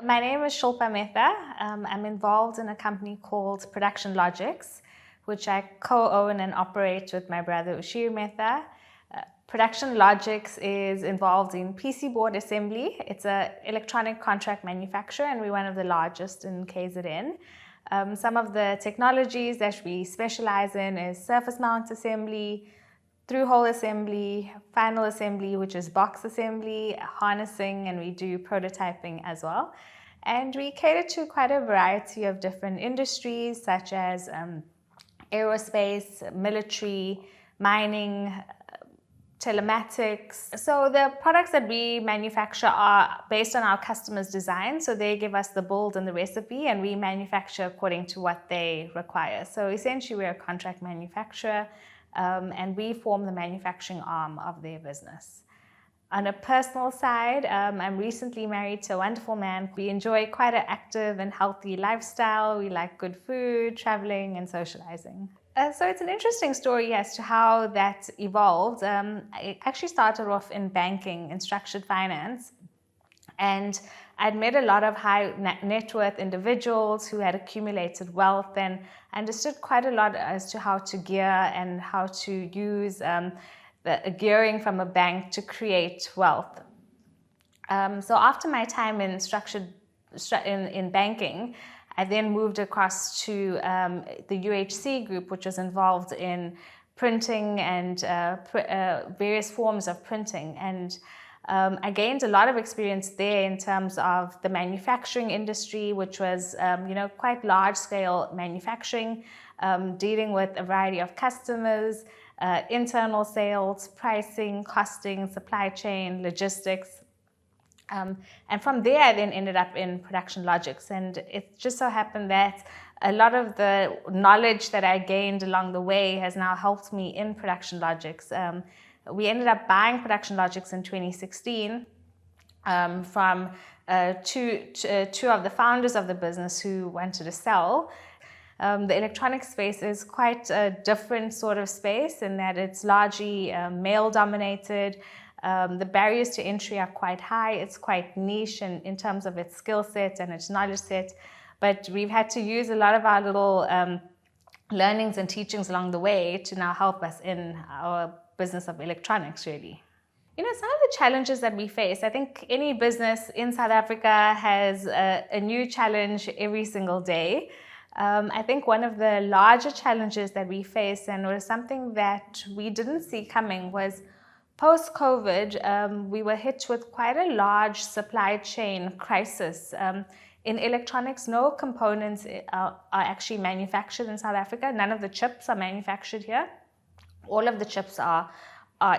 My name is Shilpa Mehta. I'm involved in a company called Production Logics, which I co-own and operate with my brother Shilpa Mehta. Production Logics is involved in PC board assembly. It's an electronic contract manufacturer, and we're one of the largest in KZN. Some of the technologies that we specialize in is surface mount assembly, through-hole assembly, final assembly, which is box assembly, harnessing, and we do prototyping as well. And we cater to quite a variety of different industries such as aerospace, military, mining, telematics. So the products that we manufacture are based on our customers' design. So they give us the build and the recipe, and we manufacture according to what they require. So essentially, we're a contract manufacturer, and we form the manufacturing arm of their business. On a personal side, I'm recently married to a wonderful man. We enjoy quite an active and healthy lifestyle. We like good food, traveling, and socializing. So it's an interesting story as to how that evolved. I actually started off in banking, in structured finance, and I'd met a lot of high net worth individuals who had accumulated wealth and understood quite a lot as to how to gear and how to use the gearing from a bank to create wealth. So after my time in in banking, I then moved across to the UHC group, which was involved in printing and various forms of printing. And I gained a lot of experience there in terms of the manufacturing industry, which was quite large-scale manufacturing, dealing with a variety of customers, internal sales, pricing, costing, supply chain, logistics. And from there, I then ended up in Production Logics. And it just so happened that a lot of the knowledge that I gained along the way has now helped me in Production Logics. We ended up buying Production Logics in 2016 from two of the founders of the business who wanted to sell. The electronic space is quite a different sort of space in that it's largely male-dominated. The barriers to entry are quite high. It's quite niche in terms of its skill set and its knowledge set. But we've had to use a lot of our little learnings and teachings along the way to now help us in our business of electronics, really. Some of the challenges that we face, I think any business in South Africa has a new challenge every single day. I think one of the larger challenges that we face, and was something that we didn't see coming, was post-COVID, we were hit with quite a large supply chain crisis. In electronics, no components are actually manufactured in South Africa. None of the chips are manufactured here. All of the chips are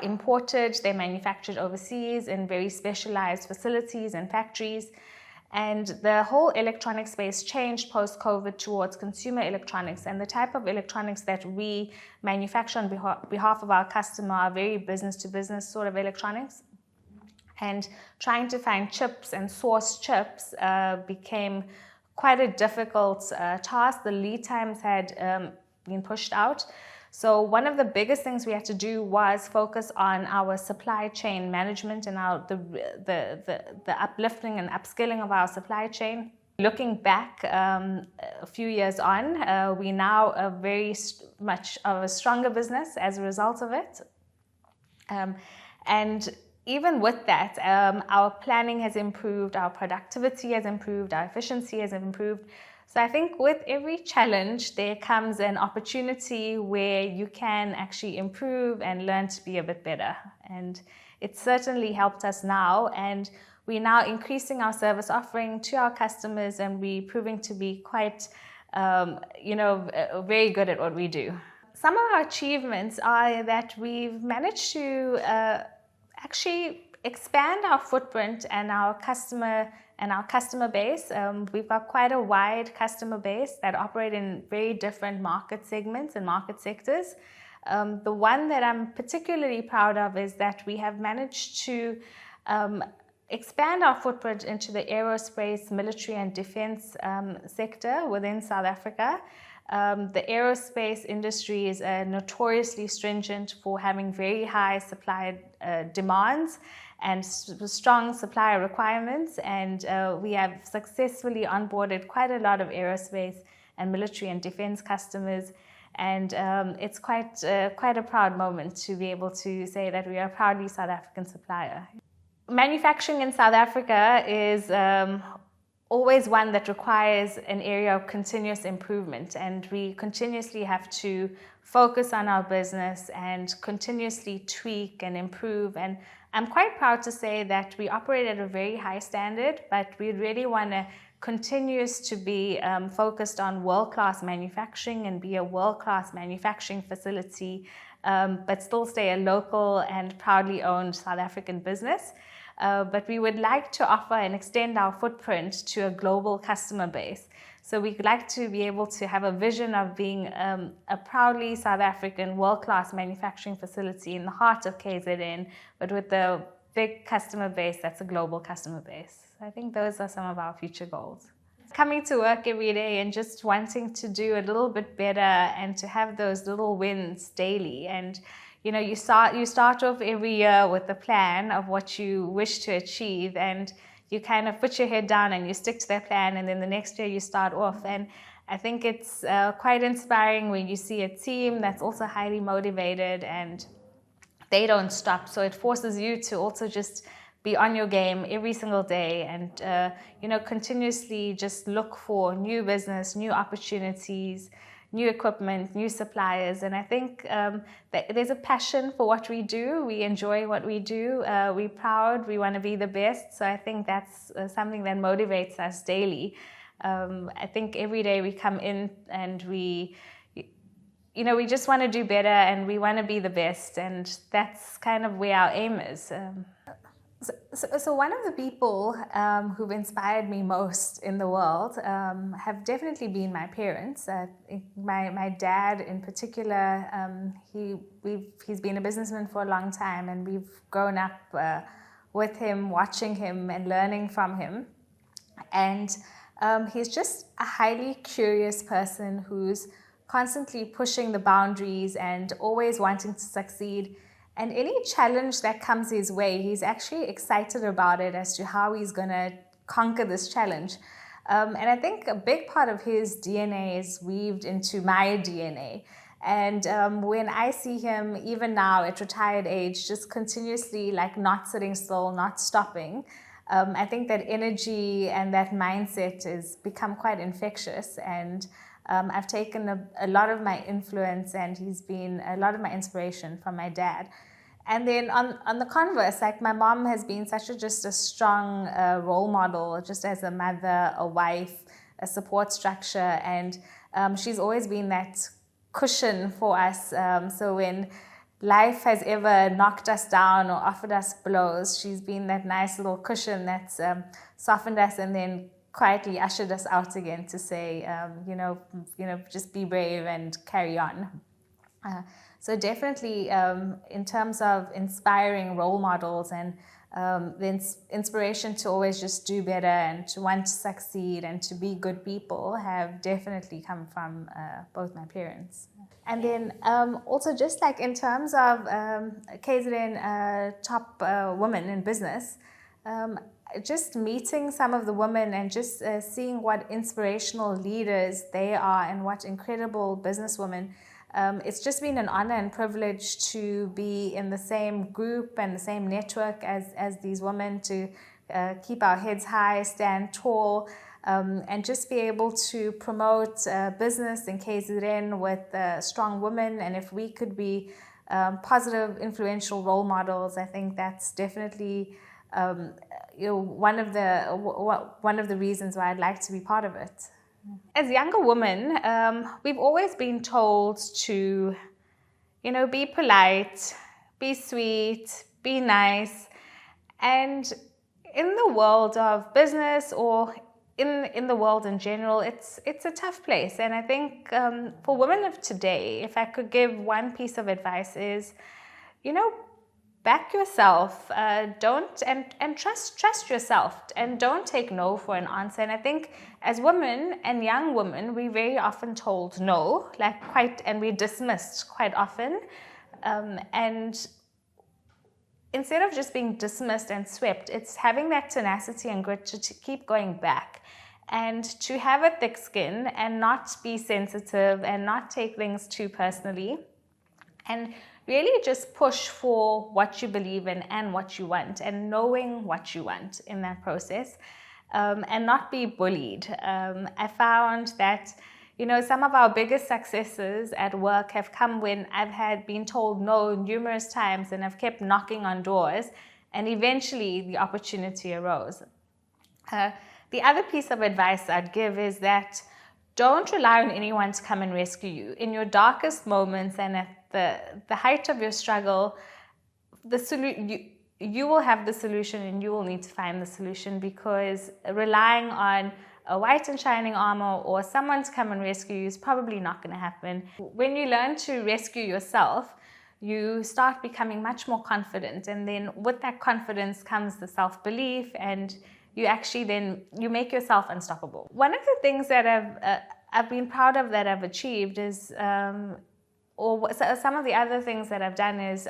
imported. They're manufactured overseas in very specialized facilities and factories. And the whole electronic space changed post-COVID towards consumer electronics. And the type of electronics that we manufacture on behalf of our customer are very business-to-business sort of electronics. And trying to find chips and source chips became quite a difficult task. The lead times had been pushed out. So one of the biggest things we had to do was focus on our supply chain management and the uplifting and upskilling of our supply chain. Looking back a few years on, we now are very much of a stronger business as a result of it. And even with that, our planning has improved, our productivity has improved, our efficiency has improved. So I think with every challenge, there comes an opportunity where you can actually improve and learn to be a bit better. And it's certainly helped us now. And we're now increasing our service offering to our customers, and we're proving to be quite, very good at what we do. Some of our achievements are that we've managed to actually expand our footprint and our customer base. We've got quite a wide customer base that operate in very different market segments and market sectors. The one that I'm particularly proud of is that we have managed to expand our footprint into the aerospace, military and defense sector within South Africa. The aerospace industry is notoriously stringent for having very high supply demands and strong supplier requirements, and we have successfully onboarded quite a lot of aerospace and military and defense customers, and it's quite a proud moment to be able to say that we are a proudly South African supplier. Manufacturing in South Africa is always one that requires an area of continuous improvement, and we continuously have to focus on our business and continuously tweak and improve. And I'm quite proud to say that we operate at a very high standard, but we really want to continue to be focused on world-class manufacturing and be a world-class manufacturing facility, but still stay a local and proudly owned South African business. But we would like to offer and extend our footprint to a global customer base. So we'd like to be able to have a vision of being a proudly South African world-class manufacturing facility in the heart of KZN, but with a big customer base that's a global customer base. I think those are some of our future goals. Coming to work every day and just wanting to do a little bit better and to have those little wins daily. And you start off every year with a plan of what you wish to achieve, and you kind of put your head down and you stick to that plan, and then the next year you start off. And I think it's quite inspiring when you see a team that's also highly motivated and they don't stop. So it forces you to also just be on your game every single day and continuously just look for new business, new opportunities, new equipment, new suppliers. And I think that there's a passion for what we do. We enjoy what we do. We're proud. We want to be the best. So I think that's something that motivates us daily. I think every day we come in and we just want to do better and we want to be the best. And that's kind of where our aim is. So one of the people who've inspired me most in the world have definitely been my parents. My dad in particular, he's been a businessman for a long time, and we've grown up with him, watching him and learning from him. And he's just a highly curious person who's constantly pushing the boundaries and always wanting to succeed. And any challenge that comes his way, he's actually excited about it as to how he's going to conquer this challenge. And I think a big part of his DNA is weaved into my DNA. And when I see him, even now at retired age, just continuously not sitting still, not stopping, I think that energy and that mindset has become quite infectious. And I've taken a lot of my influence, and he's been a lot of my inspiration from my dad. And then on the converse, my mom has been just a strong role model, just as a mother, a wife, a support structure. And she's always been that cushion for us. So when life has ever knocked us down or offered us blows, she's been that nice little cushion that's softened us and then quietly ushered us out again to say, just be brave and carry on. So definitely, in terms of inspiring role models and the inspiration to always just do better and to want to succeed and to be good people have definitely come from both my parents. And then also just in terms of KZN top women in business, just meeting some of the women and just seeing what inspirational leaders they are and what incredible businesswomen. It's just been an honor and privilege to be in the same group and the same network as these women, to keep our heads high, stand tall, and just be able to promote business in KZN with strong women. And if we could be positive, influential role models, I think that's definitely one of the reasons why I'd like to be part of it. As younger women, we've always been told to, be polite, be sweet, be nice. And in the world of business or in the world in general, it's a tough place. And I think for women of today, if I could give one piece of advice is, back yourself, don't and trust yourself, and don't take no for an answer. And I think as women and young women, we very often told no, and we're dismissed quite often. And instead of just being dismissed and swept, it's having that tenacity and grit to keep going back, and to have a thick skin and not be sensitive and not take things too personally, and really just push for what you believe in and what you want, and knowing what you want in that process, and not be bullied. I found that, some of our biggest successes at work have come when I've been told no numerous times, and I've kept knocking on doors, and eventually the opportunity arose. The other piece of advice I'd give is that don't rely on anyone to come and rescue you. In your darkest moments and at the height of your struggle, you will have the solution, and you will need to find the solution, because relying on a white and shining armor or someone to come and rescue you is probably not going to happen. When you learn to rescue yourself, you start becoming much more confident, and then with that confidence comes the self-belief, and you make yourself unstoppable. One of the things that I've been proud of that I've achieved is, some of the other things that I've done is,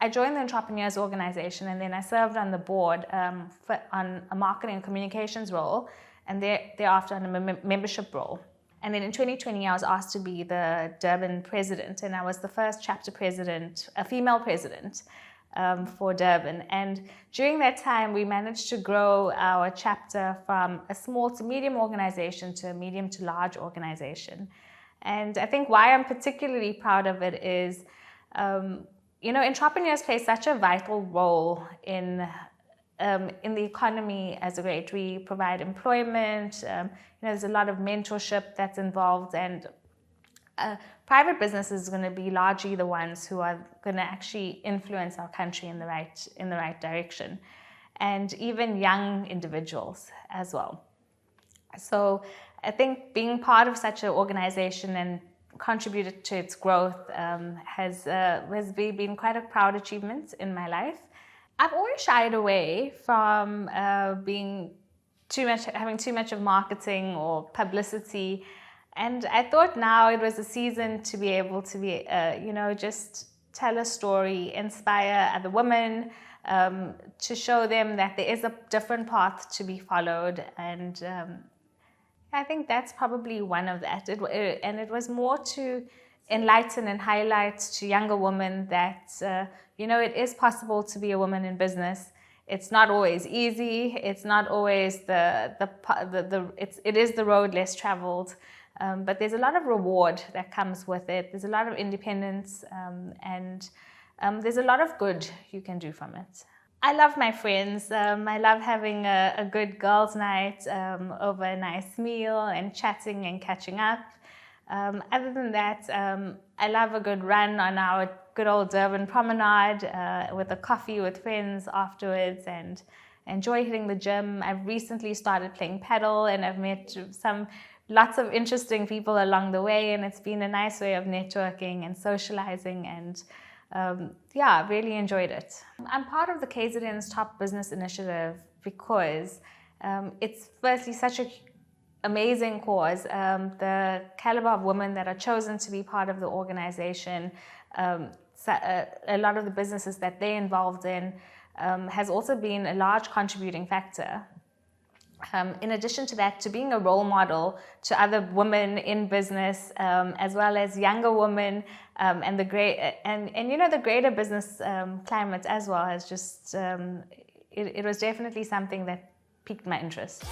I joined the Entrepreneurs Organization, and then I served on the board on a marketing and communications role, and thereafter on a membership role. And then in 2020, I was asked to be the Durban president, and I was the first chapter president, a female president, for Durban. And during that time, we managed to grow our chapter from a small to medium organization to a medium to large organization. And I think why I'm particularly proud of it is, entrepreneurs play such a vital role in the economy as a great. We provide employment, there's a lot of mentorship that's involved, and private business is going to be largely the ones who are going to actually influence our country in the right direction, and even young individuals as well. So I think being part of such an organization and contributed to its growth has been quite a proud achievement in my life. I've always shied away from having too much of marketing or publicity. And I thought now it was a season to be able to be, just tell a story, inspire other women, to show them that there is a different path to be followed. And I think that's probably one of that. And it was more to enlighten and highlight to younger women that, it is possible to be a woman in business. It's not always easy. It's not always it is the road less traveled. But there's a lot of reward that comes with it. There's a lot of independence, and there's a lot of good you can do from it. I love my friends. I love having a good girls' night over a nice meal and chatting and catching up. Other than that, I love a good run on our good old Durban promenade with a coffee with friends afterwards, and enjoy hitting the gym. I've recently started playing paddle, and I've met lots of interesting people along the way, and it's been a nice way of networking and socializing, and really enjoyed it. I'm part of the KZN's Top Business Initiative because it's firstly such an amazing cause. The caliber of women that are chosen to be part of the organization, a lot of the businesses that they're involved in, has also been a large contributing factor. In addition to that, to being a role model to other women in business, as well as younger women, and the greater business climate as well, has just it was definitely something that piqued my interest.